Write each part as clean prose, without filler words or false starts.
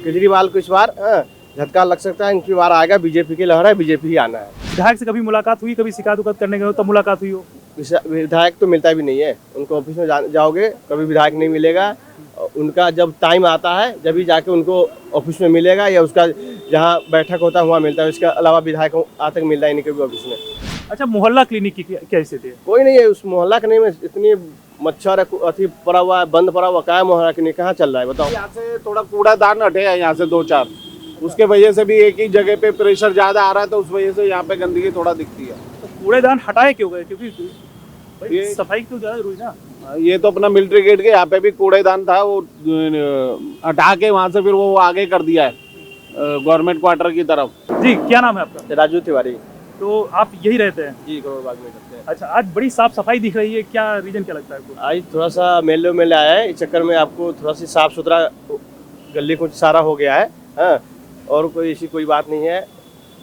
केजरीवाल को इस बार झटका लग सकता है। इनकी बार आएगा, बीजेपी की लहर है, बीजेपी ही आना है। विधायक से कभी मुलाकात हुई, कभी शिकायत उकत करने गए हो तब मुलाकात हुई हो? विधायक तो मिलता भी नहीं है, उनको ऑफिस में जाओगे कभी विधायक नहीं मिलेगा। उनका जब टाइम आता है जब ही जाके उनको ऑफिस में मिलेगा, या उसका जहाँ बैठक होता है वहाँ मिलता है। इसके अलावा विधायक आज तक मिलता ही नहीं कभी ऑफिस में। अच्छा, मोहल्ला क्लिनिक की क्या स्थिति है? कोई नहीं है उस मोहल्ला क्लिनिक में। इतनी मच्छर अथी पड़ा हुआ है, बंद पड़ा हुआ, क्या मोहल्ला क्लिनिक कहाँ चल रहा है बताओ। यहाँ से थोड़ा कूड़ादान हटे है यहाँ से 2-4, उसके वजह से भी एक ही जगह पे प्रेशर ज्यादा आ रहा है, तो उस वजह से यहाँ पे गंदगी थोड़ा दिखती है। तो कूड़ेदान हटाए क्यों गए? क्योंकि भाई ये- सफाई तो ज्यादा जरूरी ना। ये तो अपना मिलिट्री गेट के यहाँ पे भी कूड़ेदान था, वो हटा के वहाँ से फिर वो आगे कर दिया है गवर्नमेंट क्वार्टर की तरफ। जी, क्या नाम है आपका? राजू तिवारी तो आप यही रहते हैं? जी, करोड़ बाग में करते हैं। अच्छा, आज बड़ी साफ सफाई दिख रही है, क्या रीजन क्या लगता है आपको? आज थोड़ा सा मेले आया है, इस चक्कर में आपको थोड़ा सी साफ सुथरा गली कुछ सारा हो गया है। हाँ, और कोई ऐसी कोई बात नहीं है,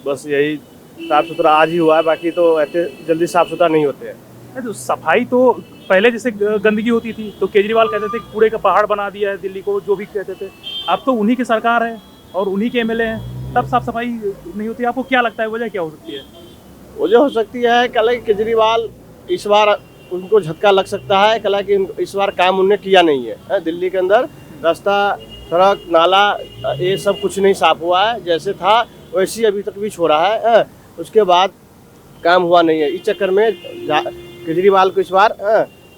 बस यही साफ सुथरा आज ही हुआ है, बाकी तो ऐसे जल्दी साफ सुथरा नहीं होते हैं। तो सफाई तो पहले जैसे गंदगी होती थी तो केजरीवाल कहते थे कूड़े का पहाड़ बना दिया है दिल्ली को, जो भी कहते थे। अब तो उन्हीं की सरकार है और उन्हीं के एमएलए हैं, तब साफ सफाई नहीं होती। आपको क्या लगता है वजह क्या हो सकती है? वजह हो सकती है कल केजरीवाल इस बार उनको झटका लग सकता है, कल कि इस बार काम उन्होंने किया नहीं है। दिल्ली के अंदर रास्ता, सड़क, नाला ये सब कुछ नहीं साफ हुआ है, जैसे था वैसे ही अभी तक भी छोड़ा है। उसके बाद काम हुआ नहीं है। इस चक्कर में केजरीवाल को इस बार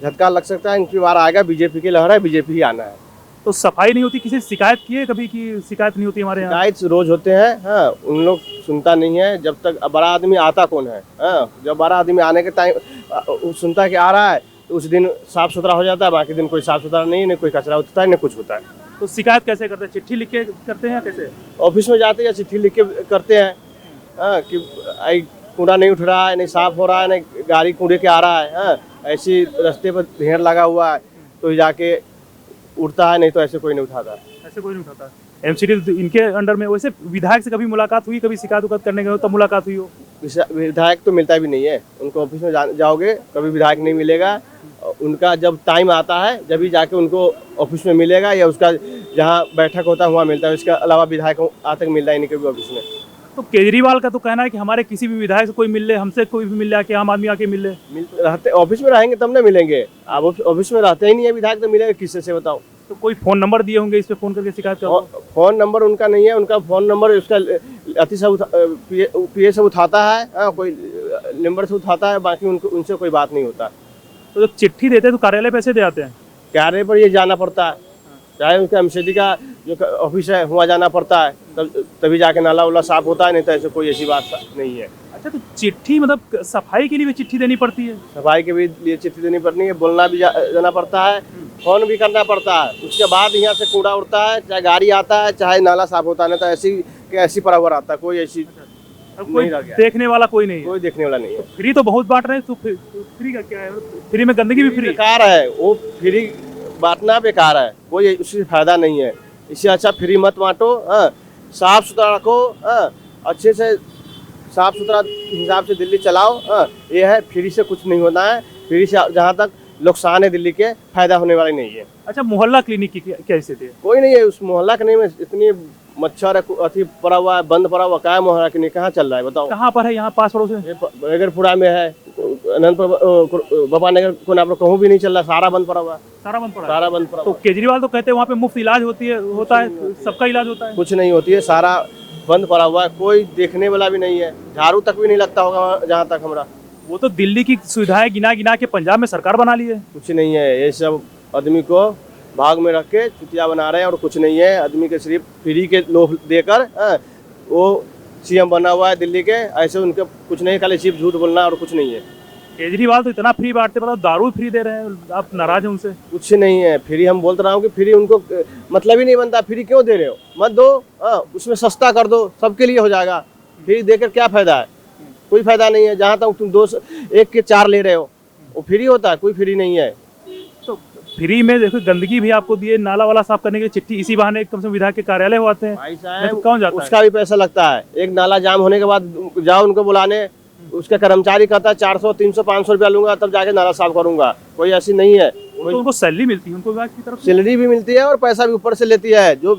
झटका लग सकता है। इनकी बार आएगा, बीजेपी की लहर है, बीजेपी ही आना है। तो सफाई नहीं होती, किसी से शिकायत की है कभी कि शिकायत नहीं होती हमारे यहाँ? शिकायत रोज होते हैं। हाँ, उन लोग सुनता नहीं है। जब तक बड़ा आदमी आता कौन है? जब बड़ा आदमी आने के टाइम सुनता कि आ रहा है तो उस दिन साफ सुथरा हो जाता है, बाकी दिन कोई साफ सुथरा नहीं, न कोई कचरा उठता है, न कुछ होता है। तो शिकायत कैसे करते हैं? चिट्ठी लिख के करते हैं या कैसे? ऑफिस में जाते हैं या चिट्ठी लिख के करते हैं कि कूड़ा नहीं उठ रहा है, नहीं साफ हो रहा है, नहीं गाड़ी कूड़े के आ रहा है। ऐसी रास्ते पर ढेर लगा हुआ है तो जाके उठता है, नहीं तो ऐसे कोई नहीं उठाता। ऐसे कोई नहीं उठाता। एमसीडी इनके अंडर में। वैसे विधायक से कभी मुलाकात हुई, कभी शिकायत उकत करने गए हो तब मुलाकात हुई हो? विधायक तो मिलता भी नहीं है, उनको ऑफिस में जाओगे कभी विधायक नहीं मिलेगा। उनका जब टाइम आता है जब ही जाके उनको ऑफिस में मिलेगा, या उसका जहाँ बैठक होता है वहाँ मिलता है। इसके अलावा विधायक आज तक मिलता ही नहीं कभी ऑफिस में। तो केजरीवाल का तो कहना है कि हमारे किसी भी विधायक से कोई मिल ले, हमसे कोई भी मिल ले, आके आम आदमी आके मिल ले। रहते ऑफिस में रहेंगे तब ना मिलेंगे। आप ऑफिस में रहते ही नहीं है विधायक, तो मिलेगा किससे से बताओ। तो कोई फोन नंबर दिए होंगे, इस पे फोन करके शिकायत करो। फोन नंबर उनका नहीं है, उनका फोन नंबर उसका अति से पीए से उठाता है, कोई नंबर से उठाता है, बाकी उनको उनसे कोई बात नहीं होता। तो जब चिट्ठी देते हैं तो कार्यालय पैसे दे आते हैं? कार्यालय पर ये जाना पड़ता है, चाहे उनका एमसीडी का जो ऑफिस है वहाँ जाना पड़ता है, तभी जाके नाला वाला साफ होता है, नहीं तो ऐसे कोई ऐसी बात नहीं है। अच्छा, तो चिट्ठी मतलब सफाई के लिए भी चिट्ठी देनी पड़ती है? सफाई के भी लिए चिट्ठी देनी पड़ती है, बोलना भी जाना पड़ता है, फोन भी करना पड़ता है। उसके बाद यहाँ से कूड़ा उड़ता है, चाहे गाड़ी आता है, चाहे नाला साफ होता है, नहीं तो ऐसी परावर आता है। कोई ऐसी अब कोई नहीं रह गया। देखने वाला कोई नहीं है? कोई देखने वाला नहीं है। फ्री तो बहुत बांट रहे हैं, तो फ्री का क्या है? फ्री में गंदगी भी फ्री? बेकार है वो, फ्री बांटना बेकार है, कोई उससे फायदा नहीं है। इससे अच्छा फ्री मत बांटो, साफ सुथरा रखो, अच्छे से साफ सुथरा हिसाब से दिल्ली चलाओ। ये है, फ्री से कुछ नहीं होना है। फ्री से जहाँ तक नुकसान है दिल्ली के, फायदा होने वाला नहीं है। अच्छा, मोहल्ला क्लिनिक की क्या स्थिति है? कोई नहीं है उस मोहल्ला क्लिनिक में। इतनी मच्छर अथी पड़ा हुआ है, बंद पड़ा हुआ, क्या मोहल्ला क्लिनिक कहाँ चल रहा है बताओ। कहाँ पर है? यहाँ पास पड़ोस में? नगरपुरा में है, अनंतपुर बाबा नगर को आप लोग कहूँ भी नहीं चल रहा, सारा बंद पड़ा हुआ है। सारा बंद पड़ा है? सारा बंद पड़ा तो हुआ है। केजरीवाल तो कहते हैं वहाँ पे मुफ्त इलाज होता है, सबका इलाज होता है। कुछ नहीं होती है, सारा बंद पड़ा हुआ है, कोई देखने वाला भी नहीं है, झाड़ू तक भी नहीं लगता होगा जहाँ तक हमारा। वो तो दिल्ली की सुविधाएं गिना गिना के पंजाब में सरकार बना ली है। कुछ नहीं है, ये सब आदमी को भाग में रख के चुतिया बना रहे हैं, और कुछ नहीं है। आदमी के सिर्फ फ्री के लोभ देकर वो सीएम बना हुआ है दिल्ली के। ऐसे उनके कुछ नहीं, खाली सिर्फ झूठ बोलना और कुछ नहीं है। केजरीवाल तो इतना फ्री बांटते, बताओ दारू फ्री दे रहे हैं, आप नाराज हैं उनसे? कुछ नहीं है फ्री। हम बोलते रहा हूँ कि फ्री उनको मतलब ही नहीं बनता। फ्री क्यों दे रहे हो? मत दो, उसमें सस्ता कर दो, सबके लिए हो जाएगा। फ्री देकर क्या फायदा है? कोई फायदा नहीं है। जहाँ तक तुम 1 के 4 ले रहे हो, वो फ्री होता है? कोई फ्री नहीं है। तो फ्री में देखो गंदगी भी आपको दिए, नाला वाला साफ करने के लिए चिट्ठी इसी बहाने कम से कम विधायक के कार्यालय हो आते हैं। भाई नहीं साहब, तो कौन जाता है? उसका भी पैसा लगता है। एक नाला जाम होने के बाद जाओ उनको बुलाने, उसका कर्मचारी कहता है 400, 300, 500 रुपया लूंगा तब जाके नाला साफ करूंगा। कोई ऐसी नहीं है। तो उनको सैलरी मिलती है उनको विभाग की तरफ से? सैलरी भी मिलती है और पैसा भी ऊपर से लेती है। जो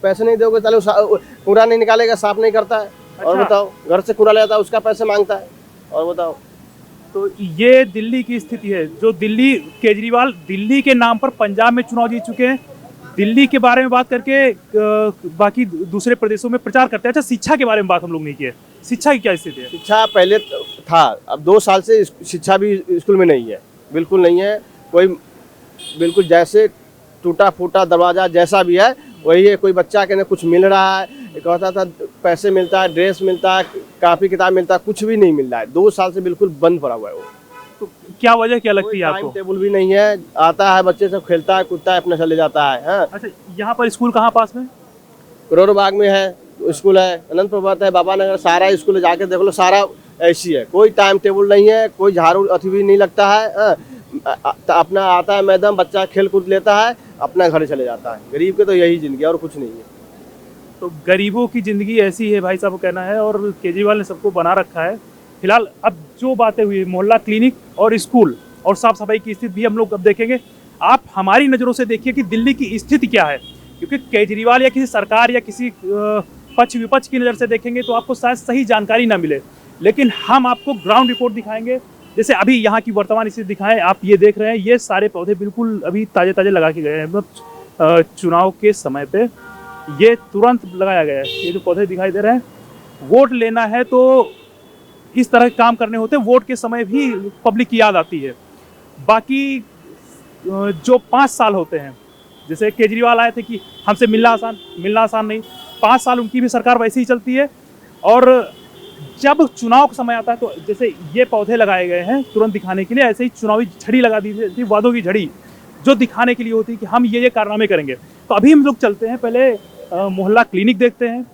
पैसे नहीं दोगे ताले कूड़ा नहीं निकालेगा, साफ नहीं करता है। और अच्छा। बताओ, घर से कूड़ा ले जाता है उसका पैसे मांगता है। और बताओ, तो ये दिल्ली की स्थिति है। जो दिल्ली, केजरीवाल दिल्ली के नाम पर पंजाब में चुनाव जीत चुके हैं, दिल्ली के बारे में बात करके बाकी दूसरे प्रदेशों में प्रचार करते हैं। अच्छा, शिक्षा के बारे में बात हम लोग नहीं किए। शिक्षा की क्या स्थिति है? शिक्षा पहले था, अब 2 साल से शिक्षा भी स्कूल में नहीं है, बिल्कुल नहीं है। कोई बिल्कुल जैसे टूटा फूटा दरवाजा जैसा भी है वही है। कोई बच्चा के ना कुछ मिल रहा है, कहता था पैसे मिलता है, ड्रेस मिलता है, कापी किताब मिलता है, कुछ भी नहीं मिल रहा है। 2 साल से बिल्कुल बंद पड़ा हुआ है वो। तो क्या वजह क्या लगती है टाइम आपको? टेबल भी नहीं है, आता है बच्चे सब खेलता है कूदता है अपने चले जाता है। हाँ, अच्छा, यहाँ पर स्कूल कहाँ पास में? करोड़ बाग में है स्कूल है, अनंत पर्वत है, बाबा नगर, सारा स्कूल जाके देख लो, सारा ऐसी है। कोई टाइम टेबल नहीं है, कोई झाड़ू अथी भी नहीं लगता है। हाँ, अपना आता है मैडम, बच्चा खेल कूद लेता है, अपना घर चले जाता है। गरीब के तो यही जिंदगी और कुछ नहीं है। तो गरीबों की जिंदगी ऐसी है भाई साहब को कहना है, और केजरीवाल ने सबको बना रखा है। फिलहाल अब जो बातें हुई, मोहल्ला क्लिनिक और स्कूल और साफ सफाई की स्थिति भी हम लोग अब देखेंगे। आप हमारी नज़रों से देखिए कि दिल्ली की स्थिति क्या है, क्योंकि केजरीवाल या किसी सरकार या किसी पक्ष विपक्ष की नज़र से देखेंगे तो आपको शायद सही जानकारी ना मिले, लेकिन हम आपको ग्राउंड रिपोर्ट दिखाएंगे। जैसे अभी यहाँ की वर्तमान स्थिति दिखाएं। आप ये देख रहे हैं, ये सारे पौधे बिल्कुल अभी ताज़े ताज़े लगा के गए हैं, मतलब चुनाव के समय पे ये तुरंत लगाया गया है। ये जो पौधे दिखाई दे रहे हैं, वोट लेना है तो इस तरह के काम करने होते हैं। वोट के समय भी पब्लिक की याद आती है। बाकी जो 5 साल होते हैं, जैसे केजरीवाल आए थे कि हमसे मिलना आसान नहीं, 5 साल उनकी भी सरकार वैसे ही चलती है। और जब चुनाव का समय आता है तो जैसे ये पौधे लगाए गए हैं तुरंत दिखाने के लिए, ऐसे ही चुनावी झड़ी लगा दी थी, वादों की झड़ी, जो दिखाने के लिए होती है कि हम ये कारनामे करेंगे। तो अभी हम लोग चलते हैं, पहले मोहल्ला क्लिनिक देखते हैं,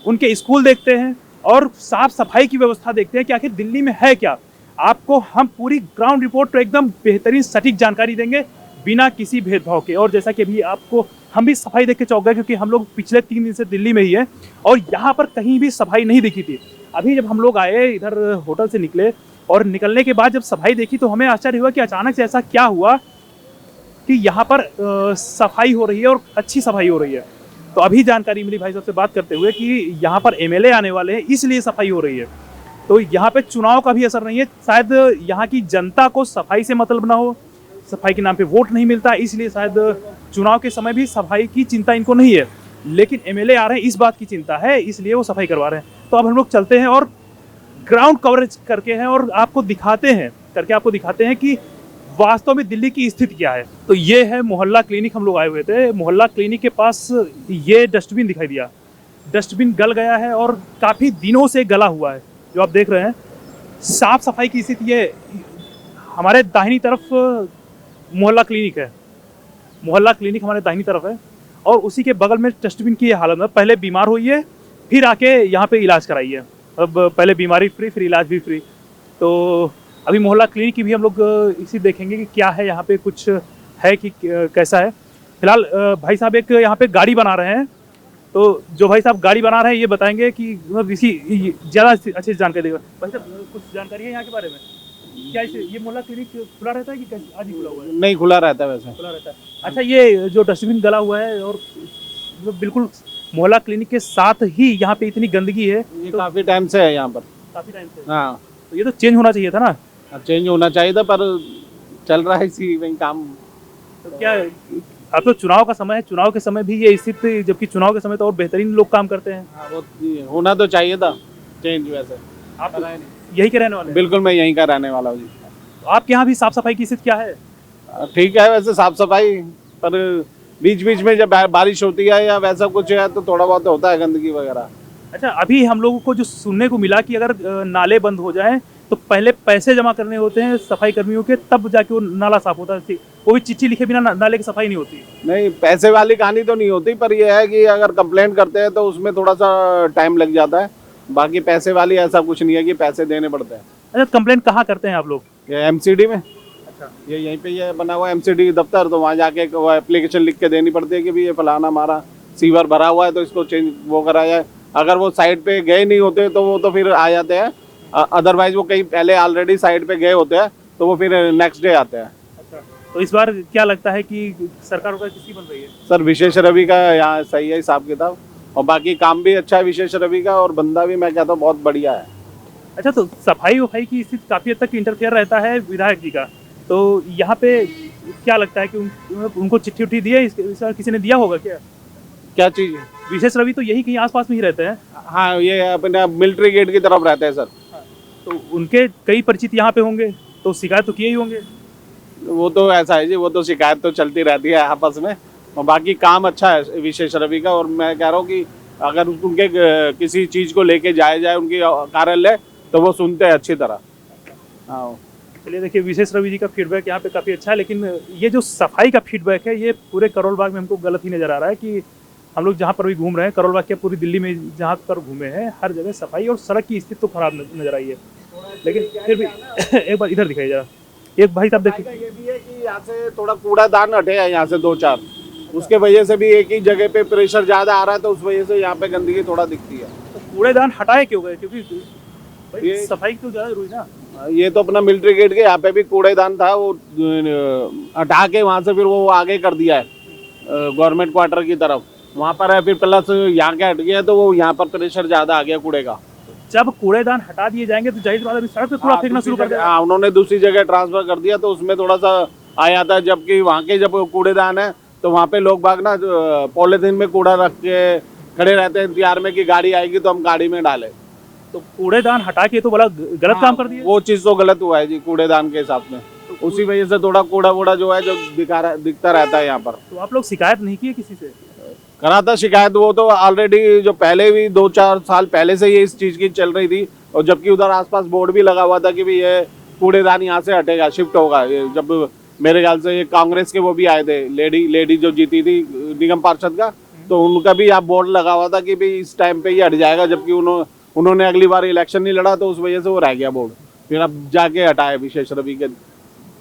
उनके स्कूल देखते हैं और साफ सफाई की व्यवस्था देखते हैं कि आखिर दिल्ली में है क्या। आपको हम पूरी ग्राउंड रिपोर्ट तो एकदम बेहतरीन सटीक जानकारी देंगे, बिना किसी भेदभाव के। और जैसा कि अभी आपको हम भी सफाई देख के चौंक गए, क्योंकि हम लोग पिछले 3 दिन से दिल्ली में ही है और यहाँ पर कहीं भी सफाई नहीं दिखी थी। अभी जब हम लोग आए, इधर होटल से निकले और निकलने के बाद जब सफाई देखी तो हमें आश्चर्य हुआ कि अचानक से ऐसा क्या हुआ कि यहाँ पर सफाई हो रही है और अच्छी सफाई हो रही है। तो अभी जानकारी मिली भाई साहब से बात करते हुए कि यहाँ पर एमएलए आने वाले हैं, इसलिए सफाई हो रही है। तो यहाँ पे चुनाव का भी असर नहीं है, शायद यहाँ की जनता को सफाई से मतलब ना हो, सफाई के नाम पे वोट नहीं मिलता, इसलिए शायद चुनाव के समय भी सफाई की चिंता इनको नहीं है। लेकिन एमएलए आ रहे हैं, इस बात की चिंता है, इसलिए वो सफाई करवा रहे हैं। तो अब हम लोग चलते हैं और ग्राउंड कवरेज करके हैं और आपको दिखाते हैं कि वास्तव में दिल्ली की स्थिति क्या है। तो ये है मोहल्ला क्लिनिक, हम लोग आए हुए थे। मोहल्ला क्लिनिक के पास ये डस्टबिन दिखाई दिया, डस्टबिन गल गया है और काफ़ी दिनों से गला हुआ है, जो आप देख रहे हैं। साफ सफाई की स्थिति है। हमारे दाहिनी तरफ मोहल्ला क्लिनिक है, मोहल्ला क्लिनिक हमारे दाहिनी तरफ है और उसी के बगल में डस्टबिन की हालत में, पहले बीमार होइए फिर आके यहाँ पे इलाज कराइए। अब पहले बीमारी फ्री फिर इलाज भी फ्री। तो अभी मोहल्ला क्लिनिक की भी हम लोग इसी देखेंगे कि क्या है यहाँ पे, कुछ है कि कैसा है। फिलहाल भाई साहब एक यहाँ पे गाड़ी बना रहे हैं, तो जो भाई साहब गाड़ी बना रहे हैं ये बताएंगे कि मतलब इसी ज़्यादा अच्छी जानकारी देगा। भाई साहब कुछ जानकारी है यहाँ के बारे में? क्या इसे ये मोहल्ला क्लिनिक खुला रहता है कि आज ही खुला हुआ है? नहीं, खुला रहता है, वैसे खुला रहता है। अच्छा, ये जो डस्टबिन गला हुआ है और बिल्कुल मोहल्ला क्लिनिक के साथ ही यहाँ पे इतनी गंदगी है, ये काफ़ी टाइम से है यहाँ पर। काफ़ी टाइम से। हाँ, तो ये तो चेंज होना चाहिए था ना? चेंज होना चाहिए था, पर चल रहा है इसी में काम। तो क्या अब तो चुनाव का समय है, चुनाव के समय भी ये स्थिति, जबकि चुनाव के समय तो और बेहतरीन लोग काम करते हैं। हाँ, वो होना तो चाहिए था चेंज, वैसे आप यही के रहने वाले हैं? बिल्कुल, मैं यहीं का रहने वाला हूँ जी। तो आपके यहाँ भी साफ सफाई की स्थिति क्या है? ठीक है वैसे साफ सफाई, पर बीच बीच में जब बारिश होती है या वैसा कुछ है तो थोड़ा बहुत होता है गंदगी वगैरह। अच्छा, अभी हम लोगों को जो सुनने को मिला कि अगर नाले बंद हो जाएं तो पहले पैसे जमा करने होते हैं सफाई कर्मियों के, तब जाके वो नाला साफ होता है। वो भी चिट्ठी लिखे बिना नाले की सफाई नहीं होती। नहीं, पैसे वाली कहानी तो नहीं होती, पर यह है कि अगर कंप्लेंट करते हैं तो उसमें थोड़ा सा टाइम लग जाता है। बाकी पैसे वाली ऐसा कुछ नहीं है कि पैसे देने पड़ते हैं। अच्छा, कंप्लेंट कहाँ करते हैं आप लोग? ये एमसीडी में। अच्छा, ये यहीं पे ये बना हुआ है एमसीडी दफ्तर, तो वहाँ जाके वो एप्लीकेशन लिख के देनी पड़ती है कि भी ये फलाना हमारा सीवर भरा हुआ है तो इसको चेंज वो करा जाए। अगर वो साइड पे गए नहीं होते तो वो तो फिर आ जाते हैं, अदरवाइज वो कहीं पहले ऑलरेडी साइड पे गए होते हैं तो वो फिर नेक्स्ट डे आते हैं। अच्छा। तो इस बार क्या लगता है कि सरकार वगैरह किसकी बन रही है? सर विशेष रवि का यहाँ सही है हिसाब किताब, और बाकी काम भी अच्छा है विशेष रवि का, और बंदा भी मैं कहता हूँ बहुत बढ़िया है। अच्छा, तो सफाई वफाई की स्थिति काफ़ी हद तक इंटरफेयर रहता है विधायक जी का, तो यहाँ पे क्या लगता है कि उनको चिट्ठी उट्ठी दी है इस बार किसी ने दिया होगा क्या? क्या चीज़ है? विशेष रवि तो यही कहीं आसपास में ही रहते हैं। हाँ, ये अपने मिलिट्री गेट की तरफ रहते हैं सर। तो उनके कई परिचित यहाँ पे होंगे, तो शिकायत तो किए ही होंगे। वो तो ऐसा है जी, वो तो शिकायत तो चलती रहती है आपस में, और बाकी काम अच्छा है विशेष रवि का। और मैं कह रहा हूँ कि अगर उनके किसी चीज़ को लेके जाया जाए उनकी कार्यालय, तो वो सुनते हैं अच्छी तरह। हाँ, चलिए देखिए, विशेष रवि जी का फीडबैक यहाँ पे काफ़ी अच्छा है, लेकिन ये जो सफाई का फीडबैक है ये पूरे करोल बाग में हमको गलत ही नज़र आ रहा है कि हम लोग जहाँ पर भी घूम रहे हैं, करोल बाग क्या पूरी दिल्ली में जहाँ पर घूमे हैं हर जगह सफाई और सड़क की स्थिति तो खराब नज़र आई है। लेकिन फिर भी एक बार इधर दिखाइए जरा, एक भाई साहब देखिए। ये भी है कि यहाँ से थोड़ा कूड़ादान हटे हैं यहाँ से 2-4, उसके वजह से भी एक ही जगह पे प्रेशर ज़्यादा आ रहा है, तो उस वजह से यहाँ पे गंदगी थोड़ा दिखती है। तो कूड़ेदान हटाए क्यों गए? क्योंकि भाई ये- सफाई तो ज़्यादा जरूरी ना। ये तो अपना मिलिट्री गेट के यहाँ पे भी कूड़ेदान था, वो हटा के वहाँ से फिर वो आगे कर दिया है गवर्नमेंट क्वार्टर की तरफ, वहाँ पर है। फिर प्लस यहाँ के हट गया तो वो यहाँ पर प्रेशर ज़्यादा आ गया कूड़े का। जब कूड़ेदान हटा दिए जाएंगे तो जाहिर बात है अभी सड़क पे कूड़ा फेंकना शुरू कर देगा। हाँ, उन्होंने दूसरी जगह ट्रांसफर कर दिया, तो उसमें थोड़ा सा आया था। जबकि वहाँ के जब कूड़ेदान है तो वहाँ पे लोग बाग ना पॉलीथीन में कूड़ा रख के खड़े रहते हैं इंतजार में कि गाड़ी आएगी तो हम गाड़ी में डालें। तो कूड़ेदान हटा के तो बड़ा गलत काम कर दिया। वो चीज़ तो गलत हुआ है जी कूड़ेदान के हिसाब में, उसी वजह से थोड़ा कूड़ा वूड़ा जो है जो दिखता रहता है यहाँ पर। तो आप लोग शिकायत नहीं किए किसी से? करा था शिकायत, वो तो ऑलरेडी जो पहले भी 2-4 साल पहले से ये इस चीज़ की चल रही थी, और जबकि उधर आसपास बोर्ड भी लगा हुआ था कि भी ये कूड़ेदान यहाँ से हटेगा, शिफ्ट होगा। ये जब मेरे ख्याल से ये कांग्रेस के वो भी आए थे, लेडी जो जीती थी निगम पार्षद का, तो उनका भी यहाँ बोर्ड लगा हुआ था कि भाई इस टाइम पे ही हट जाएगा। जबकि उन्होंने अगली बार इलेक्शन नहीं लड़ा, तो उस वजह से वो रह गया बोर्ड, फिर अब जाके हटाए विशेष रवि के।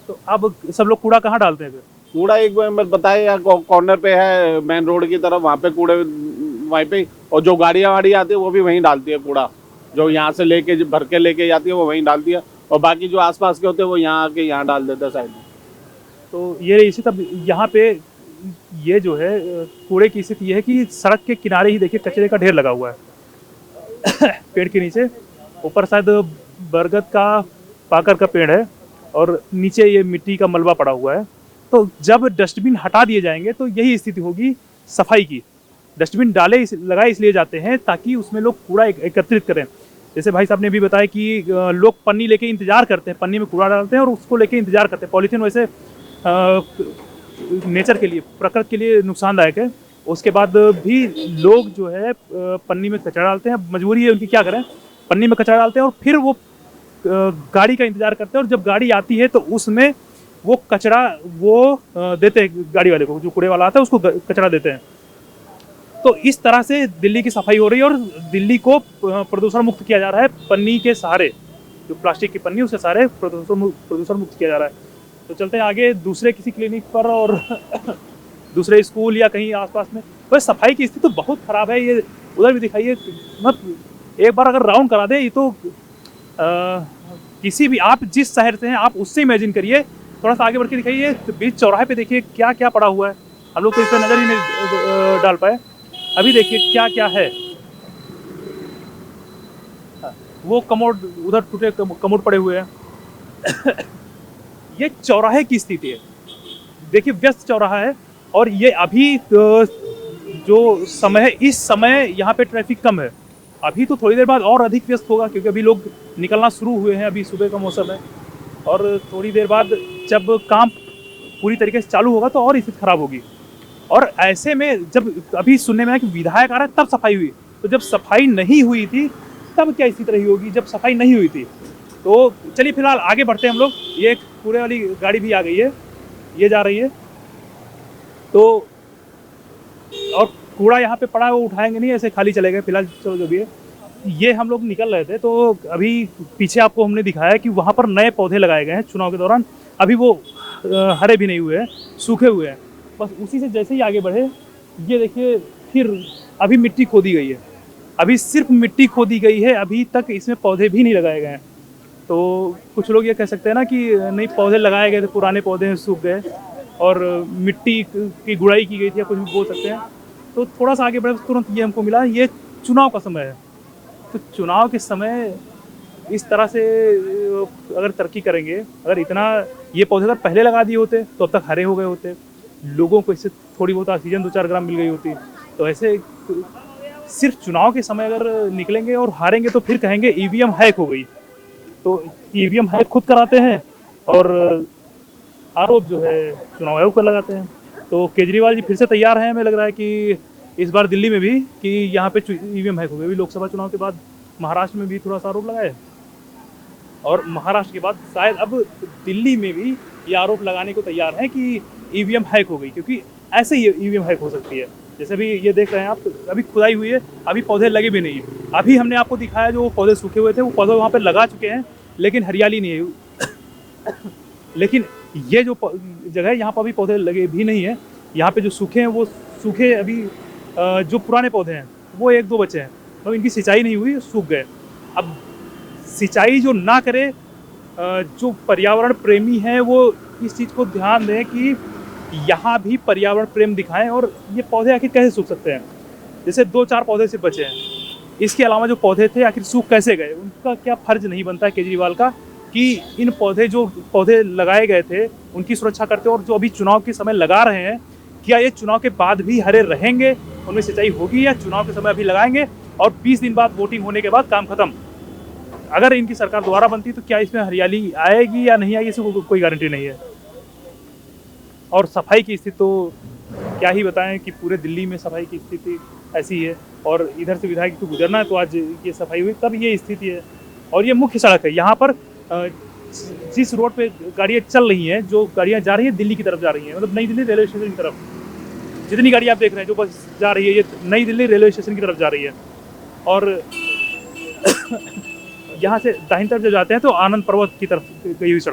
तो अब सब लोग कूड़ा कहाँ डालते हैं फिर? कूड़ा एक बार बताए या कॉर्नर पे है मेन रोड की तरफ, वहाँ पे कूड़े वहीं पे, और जो गाड़ियाँ वाड़ी आती है वो भी वहीं डालती है कूड़ा, जो यहाँ से लेके भर के लेके जाती है वो वहीं डालती है, और बाकी जो आसपास के होते हैं वो यहाँ आके यहाँ डाल देते हैं साइड में। तो ये इसी तब यहाँ पे ये जो है कूड़े की स्थिति ये है कि सड़क के किनारे ही देखिए कचरे का ढेर लगा हुआ है पेड़ के नीचे, ऊपर शायद बरगद का पाकर का पेड़ है और नीचे ये मिट्टी का मलबा पड़ा हुआ है। तो जब डस्टबिन हटा दिए जाएंगे तो यही स्थिति होगी सफाई की। डस्टबिन लगाए इसलिए जाते हैं ताकि उसमें लोग कूड़ा एकत्रित करें। जैसे भाई साहब ने भी बताया कि लोग पन्नी लेके इंतजार करते हैं, पन्नी में कूड़ा डालते हैं और उसको लेके इंतजार करते हैं। पॉलीथीन वैसे नेचर के लिए, प्रकृति के लिए नुकसानदायक है। उसके बाद भी लोग जो है पन्नी में कचरा डालते हैं, मजबूरी है उनकी, क्या करें, पन्नी में कचरा डालते हैं और फिर वो गाड़ी का इंतजार करते हैं, और जब गाड़ी आती है तो उसमें वो कचरा वो देते हैं गाड़ी वाले को, जो कूड़े वाला आता है उसको कचरा देते हैं। तो इस तरह से दिल्ली की सफाई हो रही है और दिल्ली को प्रदूषण मुक्त किया जा रहा है पन्नी के सहारे, जो प्लास्टिक की पन्नी उसके सहारे प्रदूषण मुक्त किया जा रहा है। तो चलते हैं आगे दूसरे किसी क्लिनिक पर और दूसरे स्कूल या कहीं आसपास में। बस सफाई की स्थिति तो बहुत ख़राब है। ये उधर भी दिखाइए, मतलब एक बार अगर राउंड करा दे ये तो किसी भी, आप जिस शहर से हैं आप उससे इमेजिन करिए। थोड़ा सा आगे बढ़ के दिखाइए, तो बीच चौराहे पे देखिए क्या क्या पड़ा हुआ है। हम लोग तो इस पर नज़र ही नहीं डाल पाए। अभी देखिए क्या क्या है, वो कमोड, उधर टूटे कमोड पड़े हुए हैं। ये चौराहे की स्थिति है, देखिए व्यस्त चौराहा है। और ये अभी जो समय है, इस समय यहाँ पे ट्रैफिक कम है। अभी तो थोड़ी देर बाद और अधिक व्यस्त होगा, क्योंकि अभी लोग निकलना शुरू हुए हैं, अभी सुबह का मौसम है। और थोड़ी देर बाद जब काम पूरी तरीके से चालू होगा तो और स्थिति खराब होगी। और ऐसे में जब अभी सुनने में आया कि विधायक आ रहा है तब सफाई हुई, तो जब सफाई नहीं हुई थी तब क्या स्थिति रही होगी जब सफाई नहीं हुई थी। तो चलिए फिलहाल आगे बढ़ते हैं हम लोग। ये एक कूड़े वाली गाड़ी भी आ गई है, ये जा रही है। तो और कूड़ा यहाँ पे पड़ा है वो उठाएंगे नहीं, ऐसे खाली चले गए फिलहाल। चलो जो भी है, ये हम लोग निकल रहे थे तो अभी पीछे आपको हमने दिखाया कि वहाँ पर नए पौधे लगाए गए हैं चुनाव के दौरान। अभी वो हरे भी नहीं हुए हैं, सूखे हुए हैं। बस उसी से जैसे ही आगे बढ़े, ये देखिए फिर अभी मिट्टी खोदी गई है, अभी सिर्फ मिट्टी खोदी गई है, अभी तक इसमें पौधे भी नहीं लगाए गए हैं। तो कुछ लोग ये कह सकते हैं ना कि नहीं, पौधे लगाए गए थे, पुराने पौधे सूख गए और मिट्टी की गुड़ाई की गई थी, या कुछ भी बोल सकते हैं। तो थोड़ा सा आगे बढ़े तो तुरंत ये हमको मिला, ये चुनाव का समय है। तो चुनाव के समय इस तरह से अगर तरक्की करेंगे, अगर इतना ये पौधे अगर पहले लगा दिए होते तो अब तक हरे हो गए होते, लोगों को इससे थोड़ी बहुत ऑक्सीजन 2-4 ग्राम मिल गई होती। तो ऐसे सिर्फ चुनाव के समय अगर निकलेंगे और हारेंगे तो फिर कहेंगे ईवीएम हैक हो गई। तो ईवीएम हैक खुद कराते हैं और आरोप जो है चुनाव आयोग पर लगाते हैं। तो केजरीवाल जी फिर से तैयार हैं, हमें लग रहा है कि इस बार दिल्ली में भी कि यहाँ पे ईवीएम हैक हो गई। अभी लोकसभा चुनाव के बाद महाराष्ट्र में भी थोड़ा सा आरोप लगाए और महाराष्ट्र के बाद शायद अब दिल्ली में भी ये आरोप लगाने को तैयार हैं कि ईवीएम हैक हो गई, क्योंकि ऐसे ही ईवीएम हैक हो सकती है। जैसे भी ये देख रहे हैं आप, अभी खुदाई हुई है, अभी पौधे लगे भी नहीं। अभी हमने आपको दिखाया जो पौधे सूखे हुए थे, वो पौधे वहाँ पर लगा चुके हैं, लेकिन हरियाली नहीं है। लेकिन ये जो जगह है यहाँ पर अभी पौधे लगे भी नहीं है। यहाँ पे जो सूखे हैं वो सूखे, अभी जो पुराने पौधे हैं वो 1-2 बचे हैं, तो इनकी सिंचाई नहीं हुई, सूख गए। अब सिंचाई जो ना करे, जो पर्यावरण प्रेमी हैं वो इस चीज़ को ध्यान दें कि यहाँ भी पर्यावरण प्रेम दिखाएं। और ये पौधे आखिर कैसे सूख सकते हैं? जैसे 2-4 पौधे सिर्फ बचे हैं, इसके अलावा जो पौधे थे आखिर सूख कैसे गए? उनका क्या फर्ज नहीं बनता है केजरीवाल का कि इन जो पौधे लगाए गए थे उनकी सुरक्षा करते, और जो अभी चुनाव के समय लगा रहे हैं, क्या ये चुनाव के बाद भी हरे रहेंगे, उनमें सिंचाई होगी, या चुनाव के समय अभी लगाएंगे और 20 दिन बाद वोटिंग होने के बाद काम खत्म? अगर इनकी सरकार दोबारा बनती तो क्या इसमें हरियाली आएगी या नहीं आएगी, इसकी कोई गारंटी नहीं है। और सफाई की स्थिति तो क्या ही बताएं कि पूरे दिल्ली में सफाई की स्थिति ऐसी है, और इधर से विधायक को गुजरना है तो आज ये सफाई हुई, तब ये स्थिति है। और ये मुख्य सड़क है, यहाँ पर जिस रोड पे गाड़ियाँ चल रही हैं, जो गाड़ियाँ जा रही हैं दिल्ली की तरफ जा रही हैं, मतलब नई दिल्ली रेलवे स्टेशन की तरफ, जितनी गाड़ी आप देख रहे हैं जो बस जा रही है, ये नई दिल्ली रेलवे स्टेशन की तरफ जा रही है। और यहाँ से दाहिनी तरफ जब जाते हैं तो आनंद पर्वत की तरफ गई हुई सड़क